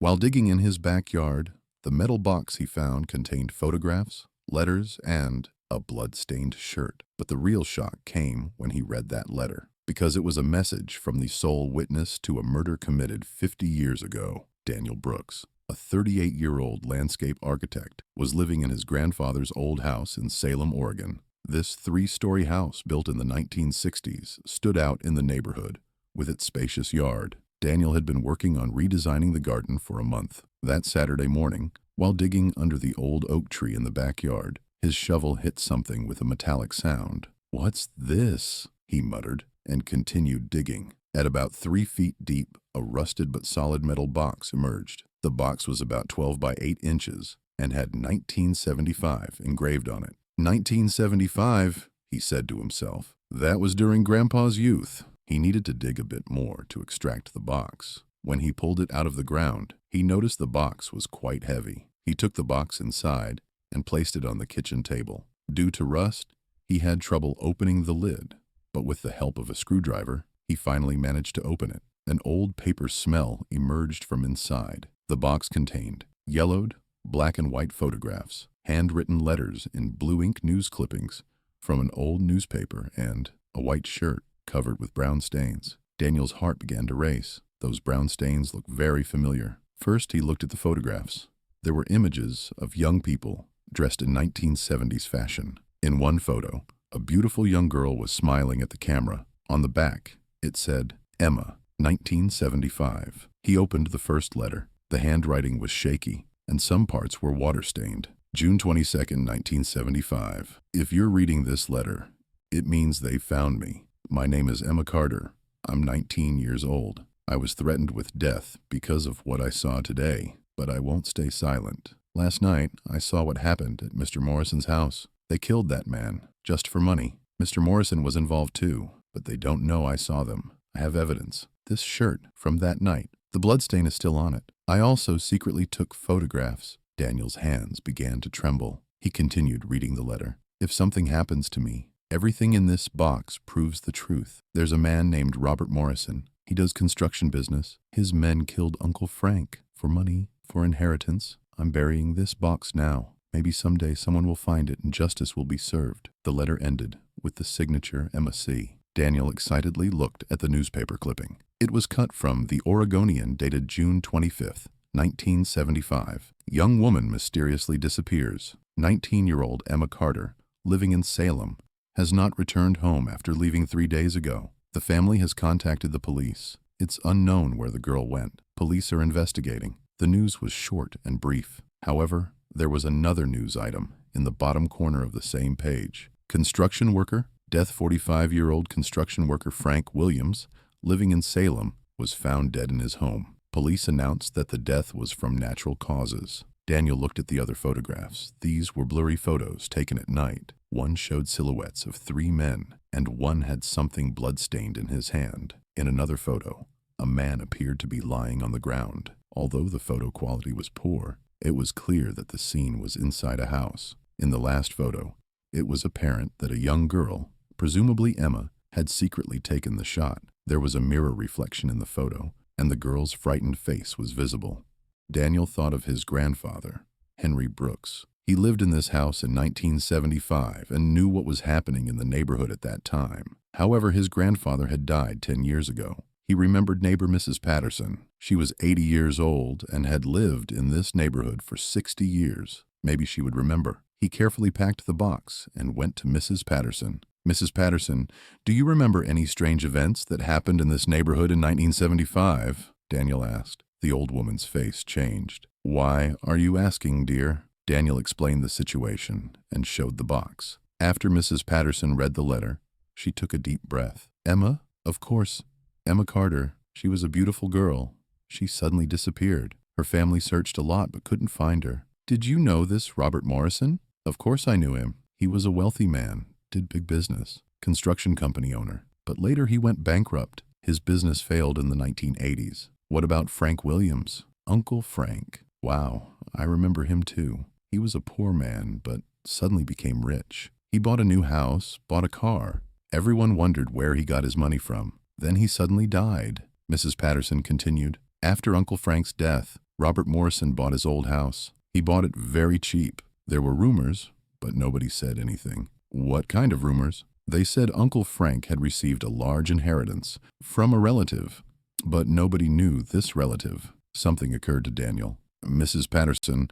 While digging in his backyard, the metal box he found contained photographs, letters, and a blood-stained shirt. But the real shock came when he read that letter, because it was a message from the sole witness to a murder committed 50 years ago. Daniel Brooks, a 38-year-old landscape architect, was living in his grandfather's old house in Salem, Oregon. This three-story house, built in the 1960s, stood out in the neighborhood with its spacious yard. Daniel had been working on redesigning the garden for a month. That Saturday morning, while digging under the old oak tree in the backyard, his shovel hit something with a metallic sound. "What's this?" he muttered, and continued digging. At about 3 feet deep, a rusted but solid metal box emerged. The box was about 12 by 8 inches and had 1975 engraved on it. 1975, he said to himself. That was during Grandpa's youth. He needed to dig a bit more to extract the box. When he pulled it out of the ground, he noticed the box was quite heavy. He took the box inside and placed it on the kitchen table. Due to rust, he had trouble opening the lid, but with the help of a screwdriver, he finally managed to open it. An old paper smell emerged from inside. The box contained yellowed, black and white photographs, handwritten letters in blue ink news clippings from an old newspaper, and a white shirt covered with brown stains. Daniel's heart began to race. Those brown stains looked very familiar. First, he looked at the photographs. There were images of young people dressed in 1970s fashion. In one photo, a beautiful young girl was smiling at the camera. On the back, it said, Emma, 1975. He opened the first letter. The handwriting was shaky, and some parts were water-stained. June 22nd, 1975. If you're reading this letter, it means they found me. My name is Emma Carter. I'm 19 years old. I was threatened with death because of what I saw today, but I won't stay silent. Last night, I saw what happened at Mr. Morrison's house. They killed that man, just for money. Mr. Morrison was involved too, but they don't know I saw them. I have evidence. This shirt from that night. The bloodstain is still on it. I also secretly took photographs. Daniel's hands began to tremble. He continued reading the letter. If something happens to me, everything in this box proves the truth. There's a man named Robert Morrison. He does construction business. His men killed Uncle Frank for money, for inheritance. I'm burying this box now. Maybe someday someone will find it and justice will be served. The letter ended with the signature Emma C. Daniel excitedly looked at the newspaper clipping. It was cut from The Oregonian, dated June 25th, 1975. Young woman mysteriously disappears. 19-year-old Emma Carter, living in Salem, has not returned home after leaving 3 days ago. The family has contacted the police. It's unknown where the girl went. Police are investigating. The news was short and brief. However, there was another news item in the bottom corner of the same page. Construction worker, death 45-year-old construction worker Frank Williams, living in Salem, was found dead in his home. Police announced that the death was from natural causes. Daniel looked at the other photographs. These were blurry photos taken at night. One showed silhouettes of 3 men, and one had something blood-stained in his hand. In another photo, a man appeared to be lying on the ground. Although the photo quality was poor, it was clear that the scene was inside a house. In the last photo, it was apparent that a young girl, presumably Emma, had secretly taken the shot. There was a mirror reflection in the photo, and the girl's frightened face was visible. Daniel thought of his grandfather, Henry Brooks. He lived in this house in 1975 and knew what was happening in the neighborhood at that time. However, his grandfather had died 10 years ago. He remembered neighbor Mrs. Patterson. She was 80 years old and had lived in this neighborhood for 60 years. Maybe she would remember. He carefully packed the box and went to Mrs. Patterson. Mrs. Patterson, do you remember any strange events that happened in this neighborhood in 1975? Daniel asked. The old woman's face changed. Why are you asking, dear? Daniel explained the situation and showed the box. After Mrs. Patterson read the letter, she took a deep breath. Emma? Of course. Emma Carter. She was a beautiful girl. She suddenly disappeared. Her family searched a lot but couldn't find her. Did you know this Robert Morrison? Of course I knew him. He was a wealthy man, did big business, construction company owner. But later he went bankrupt. His business failed in the 1980s. What about Frank Williams? Uncle Frank. Wow, I remember him too. He was a poor man, but suddenly became rich. He bought a new house, bought a car. Everyone wondered where he got his money from. Then he suddenly died. Mrs. Patterson continued. After Uncle Frank's death, Robert Morrison bought his old house. He bought it very cheap. There were rumors, but nobody said anything. What kind of rumors? They said Uncle Frank had received a large inheritance from a relative, but nobody knew this relative. Something occurred to Daniel. Mrs. Patterson,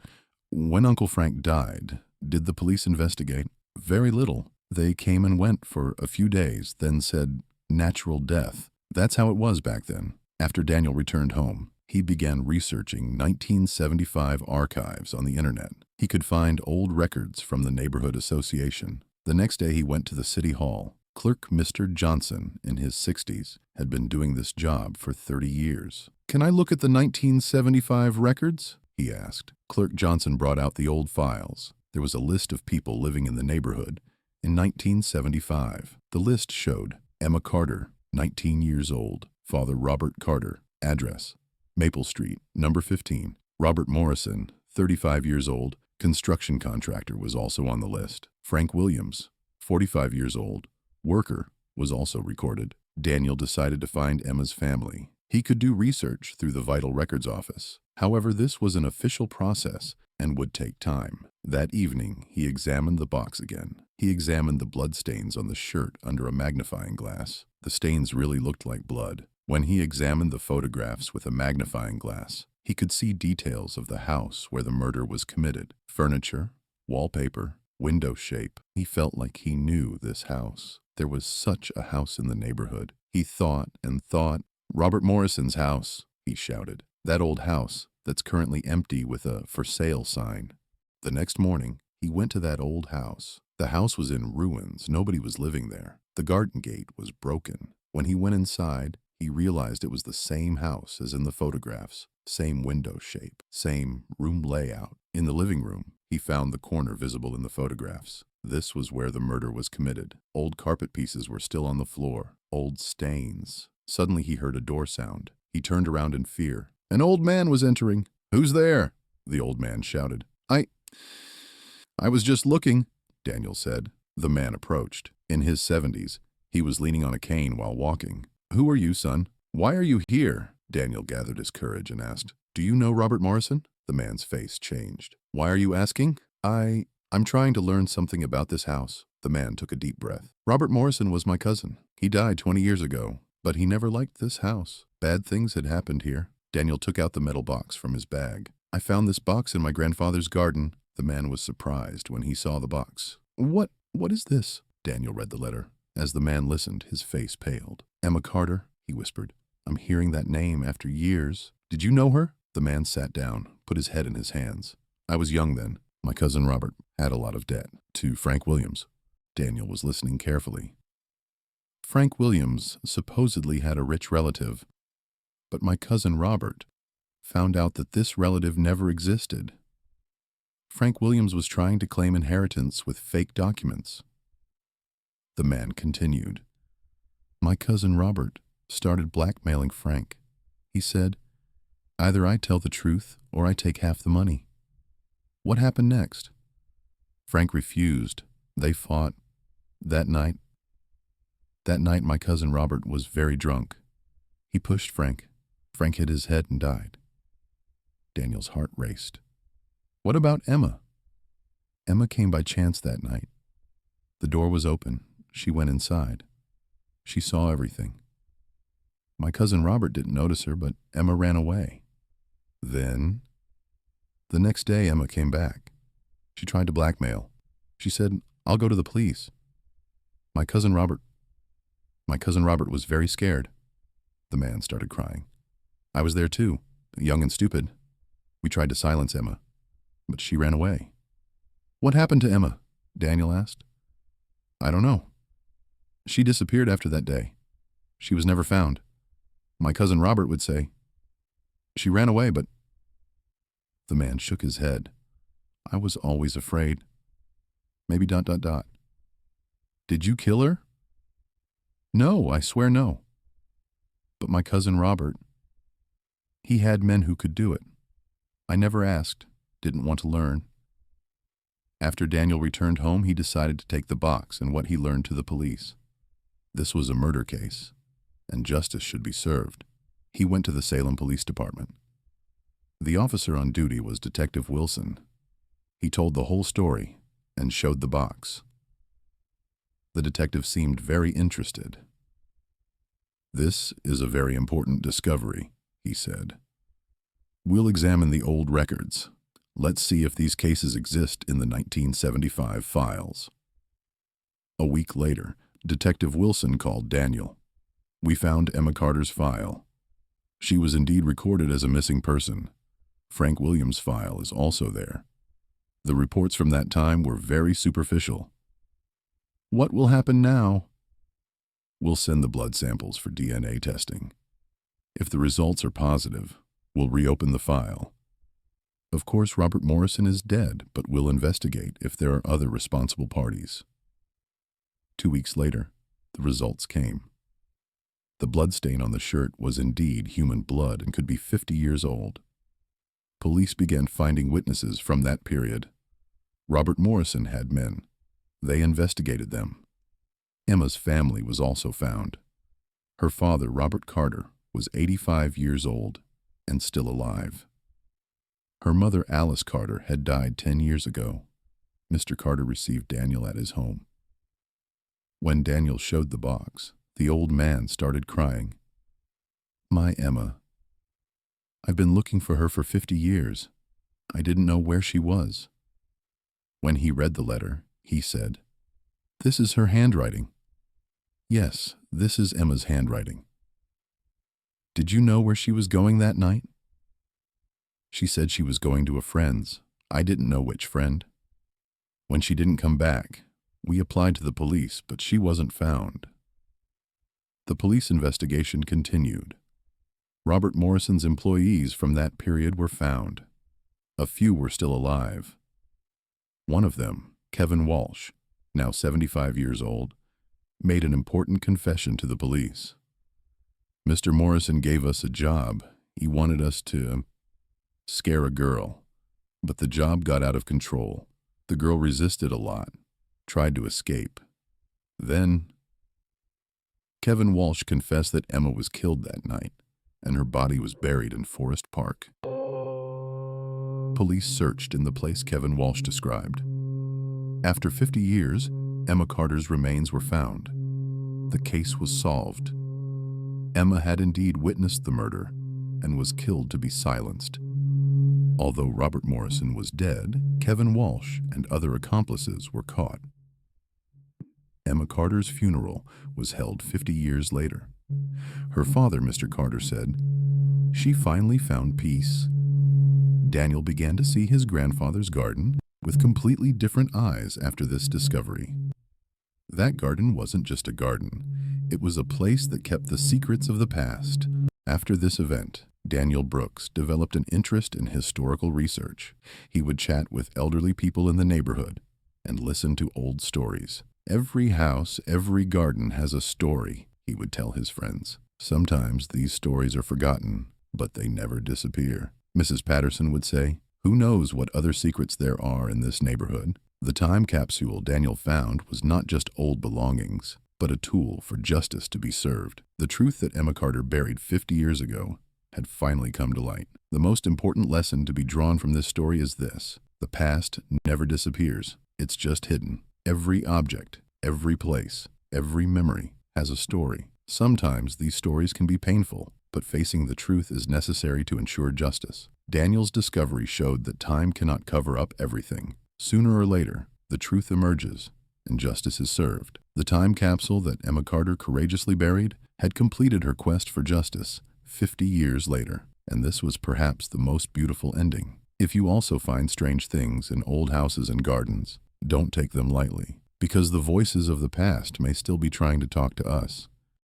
when Uncle Frank died, did the police investigate? Very little. They came and went for a few days, then said natural death. That's how it was back then. After Daniel returned home, he began researching 1975 archives on the internet. He could find old records from the neighborhood association. The next day he went to the city hall. Clerk Mr. Johnson, in his 60s, had been doing this job for 30 years. "Can I look at the 1975 records?" he asked. Clerk Johnson brought out the old files. There was a list of people living in the neighborhood in 1975. The list showed Emma Carter, 19 years old, Father Robert Carter, address Maple Street, number 15. Robert Morrison, 35 years old, construction contractor, was also on the list. Frank Williams, 45 years old, worker, was also recorded. Daniel decided to find Emma's family. He could do research through the Vital Records office. However, this was an official process and would take time. That evening, he examined the box again. He examined the bloodstains on the shirt under a magnifying glass. The stains really looked like blood. When he examined the photographs with a magnifying glass, he could see details of the house where the murder was committed. Furniture, wallpaper, window shape. He felt like he knew this house. There was such a house in the neighborhood. He thought and thought. "Robert Morrison's house," he shouted. "That old house that's currently empty with a for sale sign." The next morning, he went to that old house. The house was in ruins. Nobody was living there. The garden gate was broken. When he went inside, he realized it was the same house as in the photographs, same window shape, same room layout. In the living room, he found the corner visible in the photographs. This was where the murder was committed. Old carpet pieces were still on the floor, old stains. Suddenly he heard a door sound. He turned around in fear. An old man was entering. "Who's there?" the old man shouted. I was just looking," Daniel said. The man approached. In his 70s, he was leaning on a cane while walking. "Who are you, son? Why are you here?" Daniel gathered his courage and asked. "Do you know Robert Morrison?" The man's face changed. "Why are you asking?" I'm trying to learn something about this house." The man took a deep breath. "Robert Morrison was my cousin. He died 20 years ago, but he never liked this house. Bad things had happened here." Daniel took out the metal box from his bag. "I found this box in my grandfather's garden." The man was surprised when he saw the box. What is this?" Daniel read the letter. As the man listened, his face paled. "Emma Carter," he whispered. "I'm hearing that name after years. Did you know her?" The man sat down, put his head in his hands. "I was young then. My cousin Robert had a lot of debt to Frank Williams." Daniel was listening carefully. "Frank Williams supposedly had a rich relative, but my cousin Robert found out that this relative never existed. Frank Williams was trying to claim inheritance with fake documents." The man continued. "My cousin Robert started blackmailing Frank. He said, 'Either I tell the truth or I take half the money.' What happened next? Frank refused. They fought. That night, my cousin Robert was very drunk. He pushed Frank. Frank hit his head and died." Daniel's heart raced. "What about Emma?" "Emma came by chance that night. The door was open. She went inside. She saw everything. My cousin Robert didn't notice her, but Emma ran away. Then, the next day, Emma came back. She tried to blackmail. She said, 'I'll go to the police.' My cousin Robert was very scared." The man started crying. "I was there too, young and stupid. We tried to silence Emma, but she ran away." "What happened to Emma?" Daniel asked. "I don't know. She disappeared after that day. She was never found. My cousin Robert would say, 'She ran away, but—'" The man shook his head. "I was always afraid. Maybe ... "Did you kill her?" "No, I swear no. But my cousin Robert, he had men who could do it. I never asked, didn't want to learn." After Daniel returned home, he decided to take the box and what he learned to the police. This was a murder case, and justice should be served. He went to the Salem Police Department. The officer on duty was Detective Wilson. He told the whole story and showed the box. The detective seemed very interested. "This is a very important discovery," he said. "We'll examine the old records. Let's see if these cases exist in the 1975 files." A week later, Detective Wilson called Daniel. "We found Emma Carter's file. She was indeed recorded as a missing person. Frank Williams' file is also there. The reports from that time were very superficial." "What will happen now?" "We'll send the blood samples for DNA testing. If the results are positive, we'll reopen the file. Of course, Robert Morrison is dead, but we'll investigate if there are other responsible parties." 2 weeks later, the results came. The bloodstain on the shirt was indeed human blood and could be 50 years old. Police began finding witnesses from that period. Robert Morrison had men. They investigated them. Emma's family was also found. Her father, Robert Carter, was 85 years old and still alive. Her mother, Alice Carter, had died 10 years ago. Mr. Carter received Daniel at his home. When Daniel showed the box, the old man started crying. "My Emma. I've been looking for her for 50 years. I didn't know where she was." When he read the letter, he said, "This is her handwriting." "Yes, this is Emma's handwriting." "Did you know where she was going that night?" "She said she was going to a friend's. I didn't know which friend. When she didn't come back, we applied to the police, but she wasn't found." The police investigation continued. Robert Morrison's employees from that period were found. A few were still alive. One of them, Kevin Walsh, now 75 years old, made an important confession to the police. "Mr. Morrison gave us a job. He wanted us to scare a girl, but the job got out of control. The girl resisted a lot, tried to escape. Then..." Kevin Walsh confessed that Emma was killed that night, and her body was buried in Forest Park. Police searched in the place Kevin Walsh described. After 50 years, Emma Carter's remains were found. The case was solved. Emma had indeed witnessed the murder and was killed to be silenced. Although Robert Morrison was dead, Kevin Walsh and other accomplices were caught. Emma Carter's funeral was held 50 years later. Her father, Mr. Carter, said, "She finally found peace." Daniel began to see his grandfather's garden with completely different eyes after this discovery. That garden wasn't just a garden. It was a place that kept the secrets of the past. After this event, Daniel Brooks developed an interest in historical research. He would chat with elderly people in the neighborhood and listen to old stories. "Every house, every garden has a story," he would tell his friends. "Sometimes these stories are forgotten, but they never disappear." Mrs. Patterson would say, "Who knows what other secrets there are in this neighborhood?" The time capsule Daniel found was not just old belongings, but a tool for justice to be served. The truth that Emma Carter buried 50 years ago had finally come to light. The most important lesson to be drawn from this story is this: the past never disappears. It's just hidden. Every object, every place, every memory has a story. Sometimes these stories can be painful, but facing the truth is necessary to ensure justice. Daniel's discovery showed that time cannot cover up everything. Sooner or later, the truth emerges and justice is served. The time capsule that Emma Carter courageously buried had completed her quest for justice 50 years later, and this was perhaps the most beautiful ending. If you also find strange things in old houses and gardens, don't take them lightly, because the voices of the past may still be trying to talk to us.